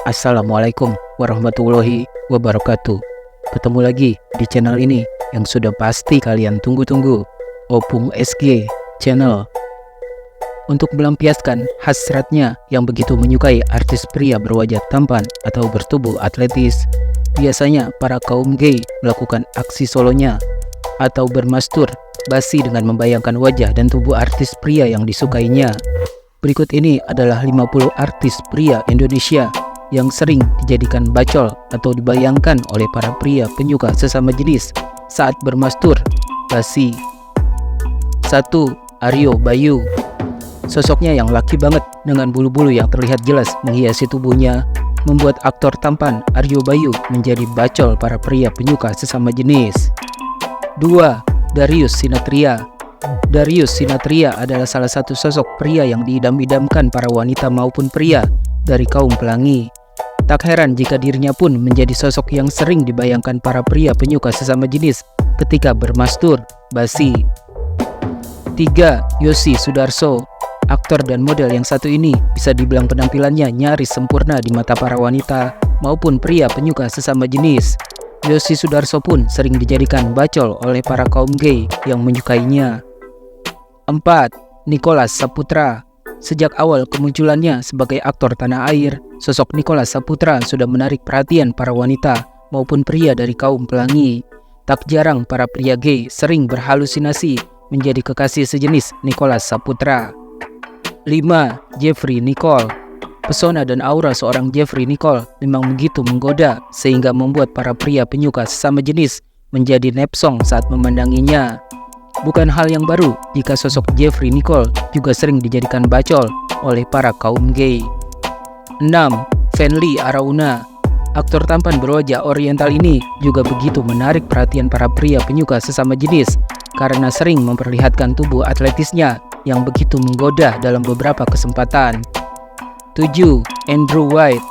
Assalamualaikum warahmatullahi wabarakatuh. Ketemu lagi di channel ini yang sudah pasti kalian tunggu-tunggu, Opung SG Channel. Untuk melampiaskan hasratnya yang begitu menyukai artis pria berwajah tampan atau bertubuh atletis, biasanya para kaum gay melakukan aksi solonya atau bermastur basi dengan membayangkan wajah dan tubuh artis pria yang disukainya. Berikut ini adalah 50 artis pria Indonesia yang sering dijadikan bacol atau dibayangkan oleh para pria penyuka sesama jenis saat bermastur basi. 1. Aryo Bayu. Sosoknya yang laki banget dengan bulu-bulu yang terlihat jelas menghiasi tubuhnya membuat aktor tampan Aryo Bayu menjadi bacol para pria penyuka sesama jenis. 2. Darius Sinathrya. Darius Sinathrya adalah salah satu sosok pria yang diidam-idamkan para wanita maupun pria dari kaum pelangi. Tak heran jika dirinya pun menjadi sosok yang sering dibayangkan para pria penyuka sesama jenis ketika bermastur basi. 3. Yosi Sudarso. Aktor dan model yang satu ini bisa dibilang penampilannya nyaris sempurna di mata para wanita maupun pria penyuka sesama jenis. Yosi Sudarso pun sering dijadikan bacol oleh para kaum gay yang menyukainya. 4. Nicholas Saputra. Sejak awal kemunculannya sebagai aktor tanah air, sosok Nicholas Saputra sudah menarik perhatian para wanita maupun pria dari kaum pelangi. Tak jarang para pria gay sering berhalusinasi menjadi kekasih sejenis Nicholas Saputra. 5. Jeffrey Nicole. Pesona dan aura seorang Jeffrey Nicole memang begitu menggoda sehingga membuat para pria penyuka sesama jenis menjadi nepsong saat memandanginya. Bukan hal yang baru jika sosok Jeffrey Nicole juga sering dijadikan bacol oleh para kaum gay. 6. Fenly Arauna. Aktor tampan berwajah oriental ini juga begitu menarik perhatian para pria penyuka sesama jenis karena sering memperlihatkan tubuh atletisnya yang begitu menggoda dalam beberapa kesempatan. 7. Andrew White.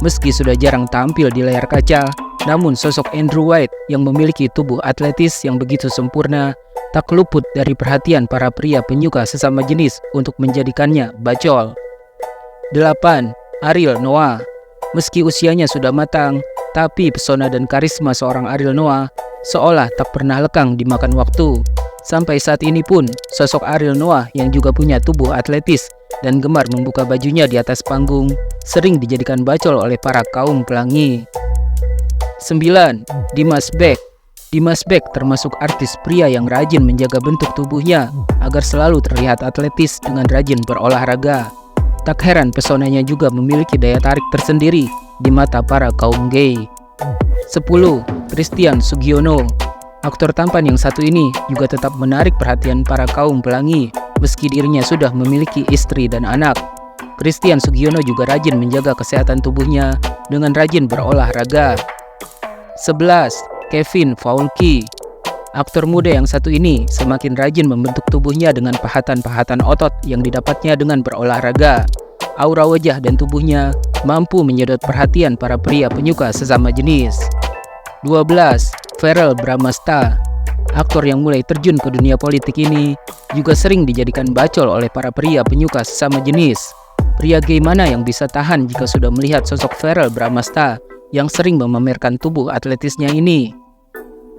Meski sudah jarang tampil di layar kaca, namun sosok Andrew White yang memiliki tubuh atletis yang begitu sempurna tak luput dari perhatian para pria penyuka sesama jenis untuk menjadikannya bacol. 8. Ariel Noah. Meski usianya sudah matang, tapi pesona dan karisma seorang Ariel Noah seolah tak pernah lekang dimakan waktu. Sampai saat ini pun, sosok Ariel Noah yang juga punya tubuh atletis dan gemar membuka bajunya di atas panggung sering dijadikan bacol oleh para kaum pelangi. 9. Dimas Beck. Dimas Beck termasuk artis pria yang rajin menjaga bentuk tubuhnya agar selalu terlihat atletis dengan rajin berolahraga. Tak heran pesonanya juga memiliki daya tarik tersendiri di mata para kaum gay. 10. Christian Sugiono. Aktor tampan yang satu ini juga tetap menarik perhatian para kaum pelangi meski dirinya sudah memiliki istri dan anak. Christian Sugiono juga rajin menjaga kesehatan tubuhnya dengan rajin berolahraga. 11. Kevin Faulky. Aktor muda yang satu ini semakin rajin membentuk tubuhnya dengan pahatan-pahatan otot yang didapatnya dengan berolahraga. Aura wajah dan tubuhnya mampu menyedot perhatian para pria penyuka sesama jenis. 12. Verrell Bramasta. Aktor yang mulai terjun ke dunia politik ini juga sering dijadikan bacol oleh para pria penyuka sesama jenis. Pria gay mana yang bisa tahan jika sudah melihat sosok Verrell Bramasta yang sering memamerkan tubuh atletisnya ini?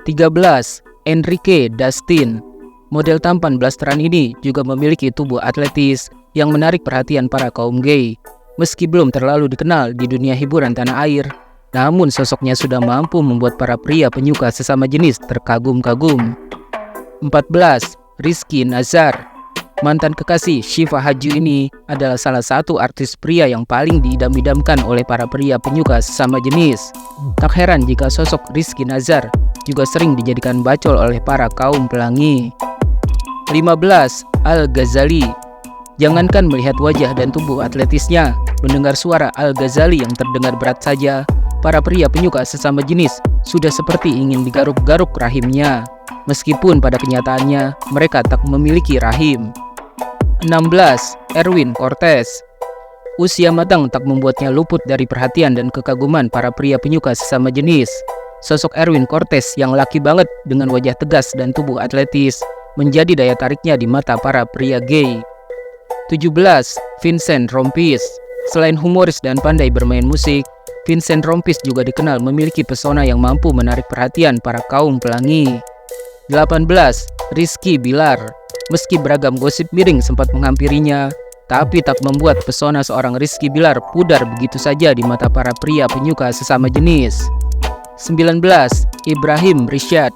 13. Enrique Dustin. Model tampan blasteran ini juga memiliki tubuh atletis yang menarik perhatian para kaum gay. Meski belum terlalu dikenal di dunia hiburan tanah air, namun sosoknya sudah mampu membuat para pria penyuka sesama jenis terkagum-kagum. 14. Rizky Nazar. Mantan kekasih Syifa Haju ini adalah salah satu artis pria yang paling diidam-idamkan oleh para pria penyuka sesama jenis. Tak heran jika sosok Rizky Nazar juga sering dijadikan bacol oleh para kaum pelangi. 15. Al-Ghazali. Jangankan melihat wajah dan tubuh atletisnya, mendengar suara Al-Ghazali yang terdengar berat saja, para pria penyuka sesama jenis sudah seperti ingin digaruk-garuk rahimnya, meskipun pada kenyataannya mereka tak memiliki rahim. 16. Erwin Cortez. Usia matang tak membuatnya luput dari perhatian dan kekaguman para pria penyuka sesama jenis. Sosok Erwin Cortez yang laki banget dengan wajah tegas dan tubuh atletis menjadi daya tariknya di mata para pria gay. 17. Vincent Rompis. Selain humoris dan pandai bermain musik, Vincent Rompis juga dikenal memiliki pesona yang mampu menarik perhatian para kaum pelangi. 18. Rizky Bilar. Meski beragam gosip miring sempat menghampirinya, tapi tak membuat pesona seorang Rizky Bilar pudar begitu saja di mata para pria penyuka sesama jenis. 19. Ibrahim Rishad.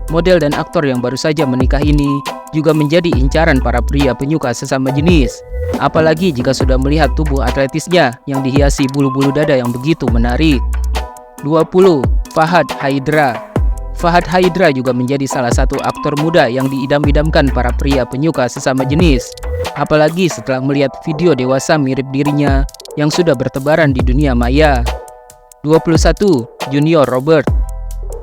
Model dan aktor yang baru saja menikah ini juga menjadi incaran para pria penyuka sesama jenis. Apalagi jika sudah melihat tubuh atletisnya yang dihiasi bulu-bulu dada yang begitu menarik. 20. Fahad Haidra. Fahad Haidra juga menjadi salah satu aktor muda yang diidam-idamkan para pria penyuka sesama jenis. Apalagi setelah melihat video dewasa mirip dirinya yang sudah bertebaran di dunia maya. 21. Junior Robert.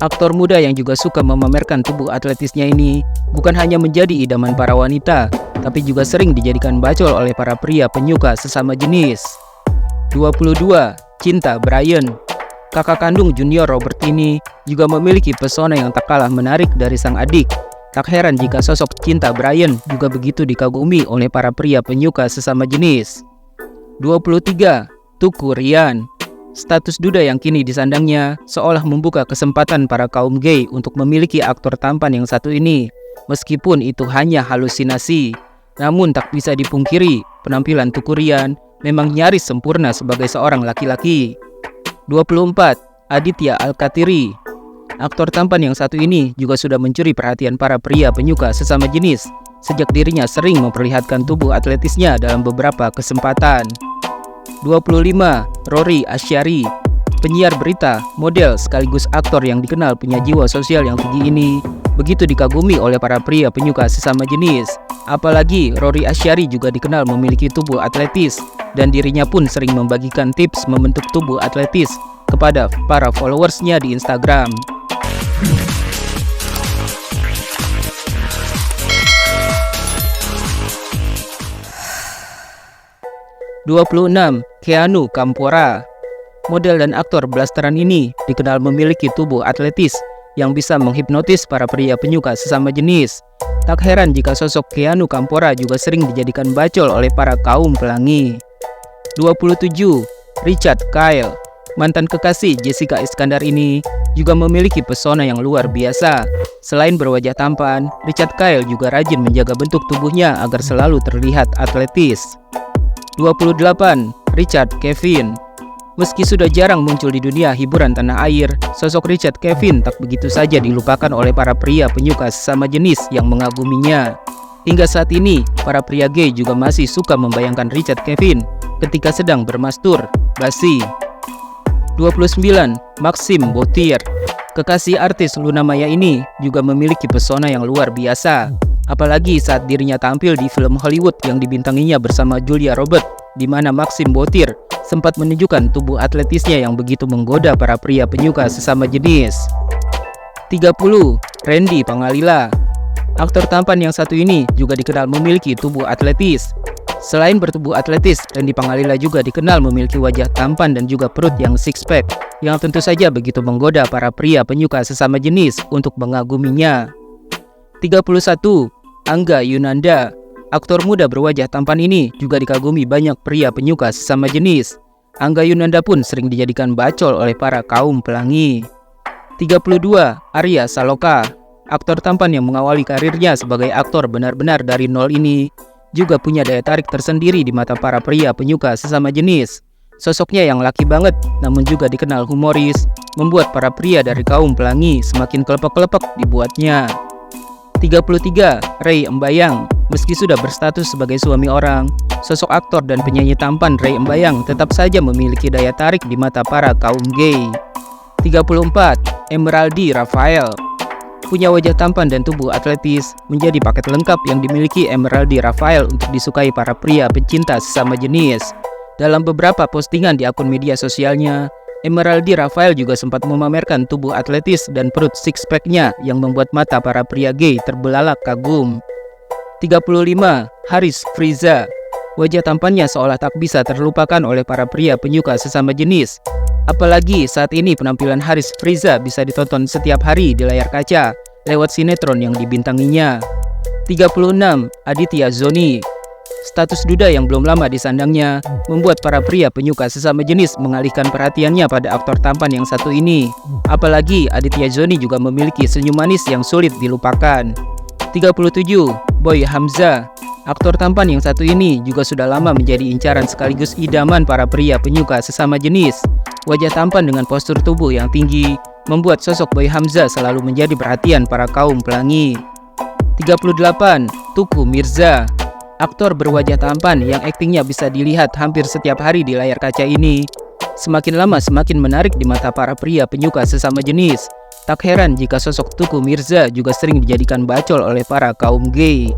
Aktor muda yang juga suka memamerkan tubuh atletisnya ini bukan hanya menjadi idaman para wanita, tapi juga sering dijadikan bacol oleh para pria penyuka sesama jenis. 22. Cinta Brian. Kakak kandung Junior Robert ini juga memiliki pesona yang tak kalah menarik dari sang adik. Tak heran jika sosok Cinta Brian juga begitu dikagumi oleh para pria penyuka sesama jenis. 23. Tuku Ryan. Status duda yang kini disandangnya seolah membuka kesempatan para kaum gay untuk memiliki aktor tampan yang satu ini. Meskipun itu hanya halusinasi, namun tak bisa dipungkiri penampilan Tuku Ryan memang nyaris sempurna sebagai seorang laki-laki. 24. Aditya Alkatiri. Aktor tampan yang satu ini juga sudah mencuri perhatian para pria penyuka sesama jenis sejak dirinya sering memperlihatkan tubuh atletisnya dalam beberapa kesempatan. 25. Rory Asyari. Penyiar berita, model, sekaligus aktor yang dikenal punya jiwa sosial yang tinggi ini begitu dikagumi oleh para pria penyuka sesama jenis. Apalagi Rory Asyari juga dikenal memiliki tubuh atletis dan dirinya pun sering membagikan tips membentuk tubuh atletis kepada para followersnya di Instagram. (26) Keanu Campora. Model dan aktor blasteran ini dikenal memiliki tubuh atletis yang bisa menghipnotis para pria penyuka sesama jenis. Tak heran jika sosok Keanu Campora juga sering dijadikan bacol oleh para kaum pelangi. 27. Richard Kyle. Mantan kekasih Jessica Iskandar ini juga memiliki pesona yang luar biasa. Selain berwajah tampan, Richard Kyle juga rajin menjaga bentuk tubuhnya agar selalu terlihat atletis. 28. Richard Kevin. Meski sudah jarang muncul di dunia hiburan tanah air, sosok Richard Kevin tak begitu saja dilupakan oleh para pria penyuka sesama jenis yang mengaguminya. Hingga saat ini, para pria gay juga masih suka membayangkan Richard Kevin ketika sedang bermasturbasi. 29. Maxim Botier. Kekasih artis Luna Maya ini juga memiliki pesona yang luar biasa. Apalagi saat dirinya tampil di film Hollywood yang dibintanginya bersama Julia Roberts, di mana Maxim Botier sempat menunjukkan tubuh atletisnya yang begitu menggoda para pria penyuka sesama jenis. 30. Randy Pangalila. Aktor tampan yang satu ini juga dikenal memiliki tubuh atletis. Selain bertubuh atletis, Randy Pangalila juga dikenal memiliki wajah tampan dan juga perut yang six pack, yang tentu saja begitu menggoda para pria penyuka sesama jenis untuk mengaguminya. 31. Angga Yunanda. Aktor muda berwajah tampan ini juga dikagumi banyak pria penyuka sesama jenis. Angga Yunanda pun sering dijadikan bacol oleh para kaum pelangi. 32. Arya Saloka. Aktor tampan yang mengawali karirnya sebagai aktor benar-benar dari nol ini juga punya daya tarik tersendiri di mata para pria penyuka sesama jenis. Sosoknya yang laki banget namun juga dikenal humoris membuat para pria dari kaum pelangi semakin kelepek-kelepek dibuatnya. 33. Ray Embayang. Meski sudah berstatus sebagai suami orang, sosok aktor dan penyanyi tampan Ray Embayang tetap saja memiliki daya tarik di mata para kaum gay. 34. Emeraldi Rafael. Punya wajah tampan dan tubuh atletis menjadi paket lengkap yang dimiliki Emeraldi Rafael untuk disukai para pria pecinta sesama jenis. Dalam beberapa postingan di akun media sosialnya, Emeraldi Rafael juga sempat memamerkan tubuh atletis dan perut six pack-nya yang membuat mata para pria gay terbelalak kagum. 35. Haris Friza. Wajah tampannya seolah tak bisa terlupakan oleh para pria penyuka sesama jenis. Apalagi saat ini penampilan Haris Friza bisa ditonton setiap hari di layar kaca lewat sinetron yang dibintanginya. 36. Aditya Zoni. Status duda yang belum lama disandangnya membuat para pria penyuka sesama jenis mengalihkan perhatiannya pada aktor tampan yang satu ini. Apalagi Aditya Zoni juga memiliki senyum manis yang sulit dilupakan. 37. Boy Hamza. Aktor tampan yang satu ini juga sudah lama menjadi incaran sekaligus idaman para pria penyuka sesama jenis. Wajah tampan dengan postur tubuh yang tinggi membuat sosok Boy Hamza selalu menjadi perhatian para kaum pelangi. 38. Tuku Mirza. Aktor berwajah tampan yang aktingnya bisa dilihat hampir setiap hari di layar kaca ini semakin lama semakin menarik di mata para pria penyuka sesama jenis. Tak heran jika sosok Tuku Mirza juga sering dijadikan bacol oleh para kaum gay.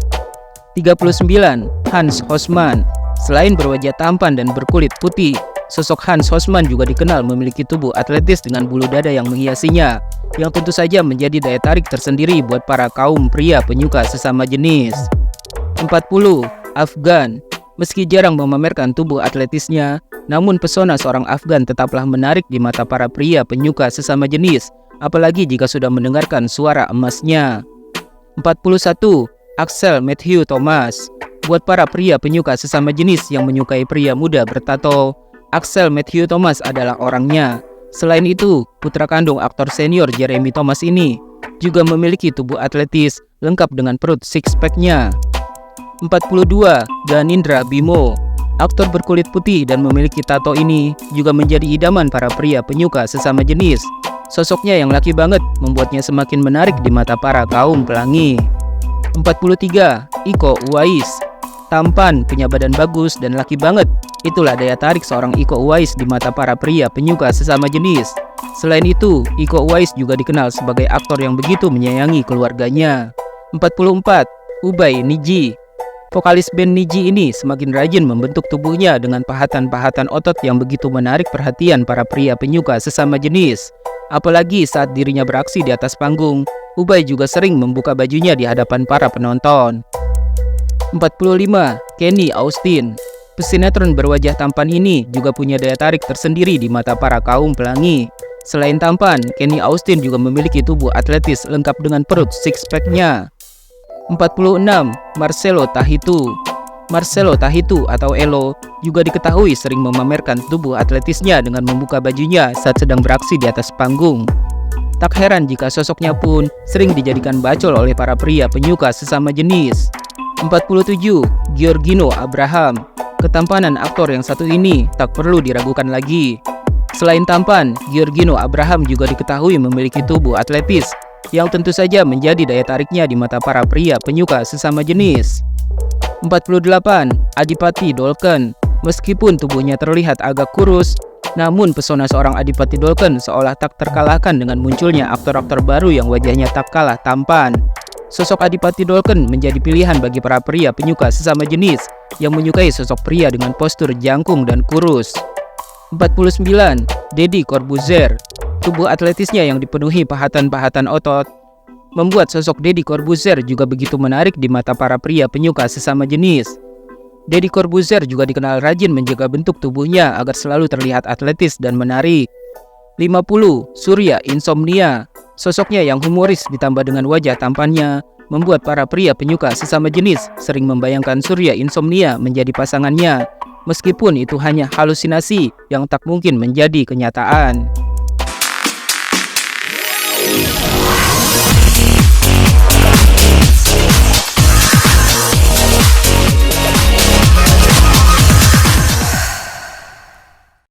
39. Hans Hosman. Selain berwajah tampan dan berkulit putih, sosok Hans Hosman juga dikenal memiliki tubuh atletis dengan bulu dada yang menghiasinya, yang tentu saja menjadi daya tarik tersendiri buat para kaum pria penyuka sesama jenis. 40. Afgan. Meski jarang memamerkan tubuh atletisnya, namun pesona seorang Afgan tetaplah menarik di mata para pria penyuka sesama jenis, apalagi jika sudah mendengarkan suara emasnya. 41. Axel Matthew Thomas. Buat para pria penyuka sesama jenis yang menyukai pria muda bertato, Axel Matthew Thomas adalah orangnya. Selain itu, putra kandung aktor senior Jeremy Thomas ini juga memiliki tubuh atletis lengkap dengan perut six pack-nya. 42. Ganindra Bimo. Aktor berkulit putih dan memiliki tato ini juga menjadi idaman para pria penyuka sesama jenis. Sosoknya yang laki banget membuatnya semakin menarik di mata para kaum pelangi. 43. Iko Uwais. Tampan, punya badan bagus, dan laki banget. Itulah daya tarik seorang Iko Uwais di mata para pria penyuka sesama jenis. Selain itu, Iko Uwais juga dikenal sebagai aktor yang begitu menyayangi keluarganya. 44. Ubay Niji. Vokalis band Niji ini semakin rajin membentuk tubuhnya dengan pahatan-pahatan otot yang begitu menarik perhatian para pria penyuka sesama jenis. Apalagi saat dirinya beraksi di atas panggung, Ubay juga sering membuka bajunya di hadapan para penonton. 45. Kenny Austin. Pesinetron berwajah tampan ini juga punya daya tarik tersendiri di mata para kaum pelangi. Selain tampan, Kenny Austin juga memiliki tubuh atletis lengkap dengan perut six pack-nya. 46. Marcelo Tahitu. Marcelo Tahitu atau Elo juga diketahui sering memamerkan tubuh atletisnya dengan membuka bajunya saat sedang beraksi di atas panggung. Tak heran jika sosoknya pun sering dijadikan bacol oleh para pria penyuka sesama jenis. 47. Giorgino Abraham. Ketampanan aktor yang satu ini tak perlu diragukan lagi. Selain tampan, Giorgino Abraham juga diketahui memiliki tubuh atletis yang tentu saja menjadi daya tariknya di mata para pria penyuka sesama jenis. 48. Adipati Dolken. Meskipun tubuhnya terlihat agak kurus, namun pesona seorang Adipati Dolken seolah tak terkalahkan dengan munculnya aktor-aktor baru yang wajahnya tak kalah tampan. Sosok Adipati Dolken menjadi pilihan bagi para pria penyuka sesama jenis yang menyukai sosok pria dengan postur jangkung dan kurus. 49. Deddy Corbuzier. Tubuh atletisnya yang dipenuhi pahatan-pahatan otot membuat sosok Deddy Corbuzier juga begitu menarik di mata para pria penyuka sesama jenis. Deddy Corbuzier juga dikenal rajin menjaga bentuk tubuhnya agar selalu terlihat atletis dan menarik. 50. Surya Insomnia. Sosoknya yang humoris ditambah dengan wajah tampannya membuat para pria penyuka sesama jenis sering membayangkan Surya Insomnia menjadi pasangannya, meskipun itu hanya halusinasi yang tak mungkin menjadi kenyataan.